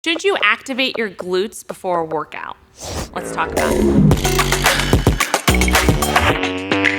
Should you activate your glutes before a workout? Let's talk about it.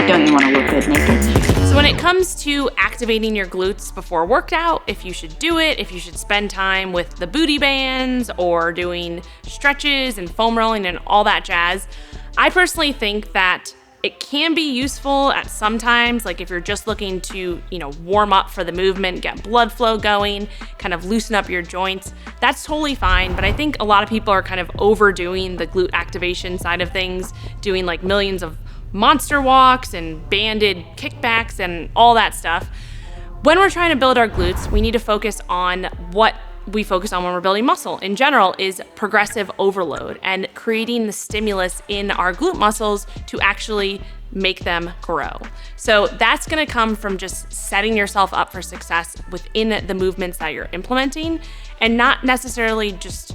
Don't you want to look good naked? So when it comes to activating your glutes before a workout, if you should do it, if you should spend time with the booty bands or doing stretches and foam rolling and all that jazz, I personally think that it can be useful at some times, like if you're just looking to, warm up for the movement, get blood flow going, kind of loosen up your joints. That's totally fine, but I think a lot of people are kind of overdoing the glute activation side of things, doing like millions of monster walks and banded kickbacks and all that stuff. When we're trying to build our glutes, we need to focus on what we focus on when we're building muscle in general is progressive overload and creating the stimulus in our glute muscles to actually make them grow. So that's gonna come from just setting yourself up for success within the movements that you're implementing and not necessarily just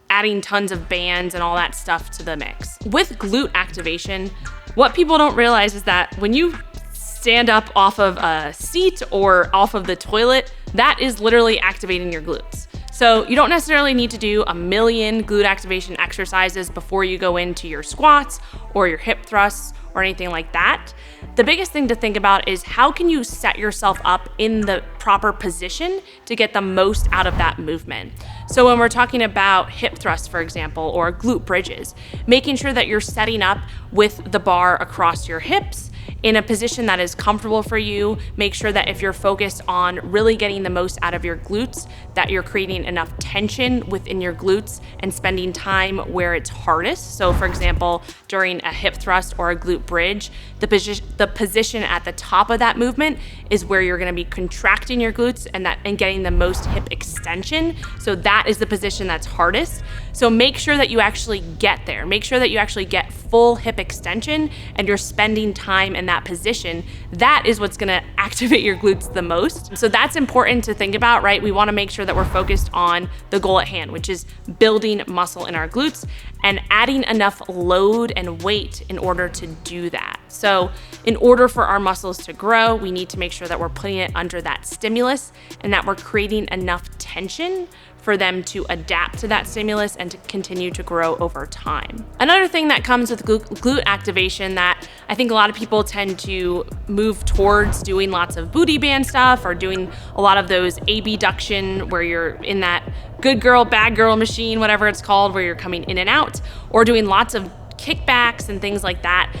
adding tons of bands and all that stuff to the mix. With glute activation, what people don't realize is that when you stand up off of a seat or off of the toilet, that is literally activating your glutes. So you don't necessarily need to do a million glute activation exercises before you go into your squats or your hip thrusts or anything like that. The biggest thing to think about is how can you set yourself up in the proper position to get the most out of that movement. So when we're talking about hip thrusts, for example, or glute bridges, making sure that you're setting up with the bar across your hips in a position that is comfortable for you. Make sure that if you're focused on really getting the most out of your glutes, that you're creating enough tension within your glutes and spending time where it's hardest. So for example, during a hip thrust or a glute bridge, the position at the top of that movement is where you're gonna be contracting your glutes and getting the most hip extension. So that is the position that's hardest. So make sure that you actually get there. Make sure that you actually get full hip extension and you're spending time in that position. That is what's gonna activate your glutes the most. So that's important to think about, right? We wanna make sure that we're focused on the goal at hand, which is building muscle in our glutes and adding enough load and weight in order to do that. So in order for our muscles to grow, we need to make sure that we're putting it under that stimulus and that we're creating enough tension for them to adapt to that stimulus and to continue to grow over time. Another thing that comes with glute activation that I think a lot of people tend to move towards doing lots of booty band stuff or doing a lot of those abduction where you're in that good girl, bad girl machine, whatever it's called, where you're coming in and out, or doing lots of kickbacks and things like that.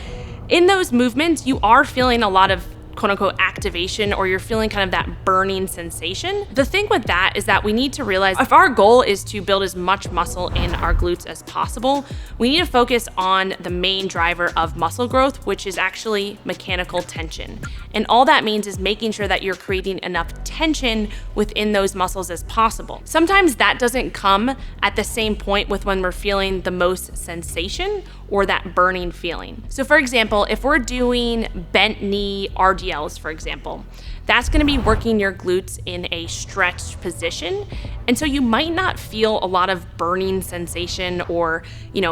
In those movements, you are feeling a lot of quote unquote activation, or you're feeling kind of that burning sensation. The thing with that is that we need to realize if our goal is to build as much muscle in our glutes as possible, we need to focus on the main driver of muscle growth, which is actually mechanical tension. And all that means is making sure that you're creating enough tension within those muscles as possible. Sometimes that doesn't come at the same point with when we're feeling the most sensation or that burning feeling. So for example, if we're doing bent knee RDLs, for example, that's gonna be working your glutes in a stretched position. And so you might not feel a lot of burning sensation or,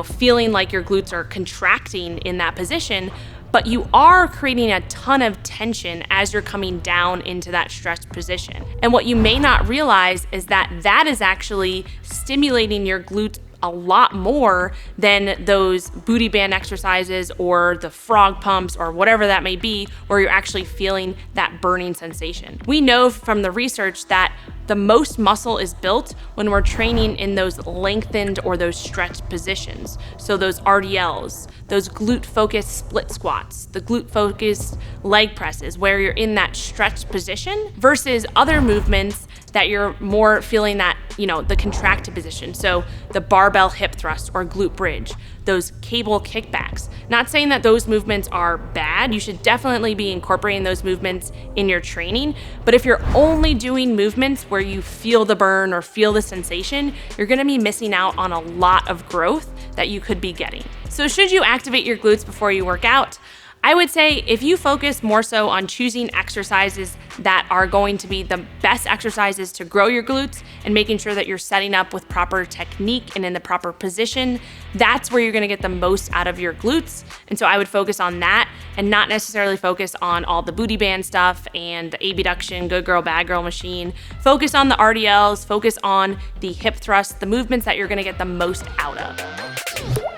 feeling like your glutes are contracting in that position, but you are creating a ton of tension as you're coming down into that stretched position. And what you may not realize is that that is actually stimulating your glutes a lot more than those booty band exercises or the frog pumps or whatever that may be, where you're actually feeling that burning sensation. We know from the research that the most muscle is built when we're training in those lengthened or those stretched positions. So those RDLs, those glute-focused split squats, the glute-focused leg presses, where you're in that stretched position versus other movements that you're more feeling that, the contracted position. So the barbell hip thrust or glute bridge, those cable kickbacks. Not saying that those movements are bad. You should definitely be incorporating those movements in your training. But if you're only doing movements where you feel the burn or feel the sensation, you're gonna be missing out on a lot of growth that you could be getting. So should you activate your glutes before you work out? I would say if you focus more so on choosing exercises that are going to be the best exercises to grow your glutes and making sure that you're setting up with proper technique and in the proper position, that's where you're gonna get the most out of your glutes. And so I would focus on that and not necessarily focus on all the booty band stuff and the abduction, good girl, bad girl machine. Focus on the RDLs, focus on the hip thrusts, the movements that you're gonna get the most out of.